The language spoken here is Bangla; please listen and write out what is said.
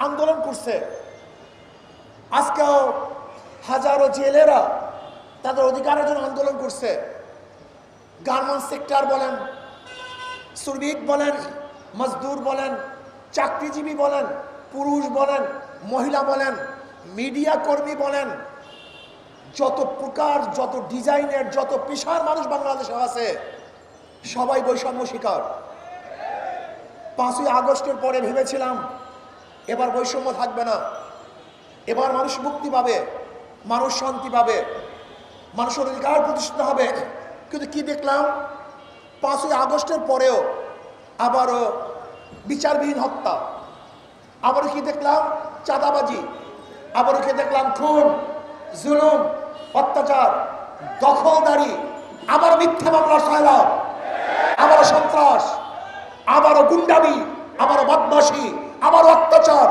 আন্দোলন করছে। আজকেও হাজারো জেলেরা তাদের অধিকারের জন্য আন্দোলন করছে। গার্মেন্টস সেক্টর বলেন, শ্রমিক বলেন, মজদুর বলেন, চাকরিজীবী বলেন, পুরুষ বলেন, মহিলা বলেন, মিডিয়া কর্মী বলেন, যত প্রকার, যত ডিজাইনের, যত পেশার মানুষ বাংলাদেশে আছে সবাই বৈষম্য শিকার। 5ই আগস্টের পরে ভেবেছিলাম এবার বৈষম্য থাকবে না, এবার মানুষ মুক্তি পাবে, মানুষ শান্তি পাবে, মানুষের অধিকার প্রতিষ্ঠিত হবে। কিন্তু কি দেখলাম, 5ই আগস্টের পরেও আবারও বিচারবিহীন হত্যা, আবারও কি দেখলাম চাঁদাবাজি, আবারও কি দেখলাম খুন, জুলুম, অত্যাচার, দখলদারি, আবার মিথ্যা মামলার সয়লাব, আবারও সন্ত্রাস, আবারও গুন্ডামি, আবারও বদমাশি, আবারও অত্যাচার।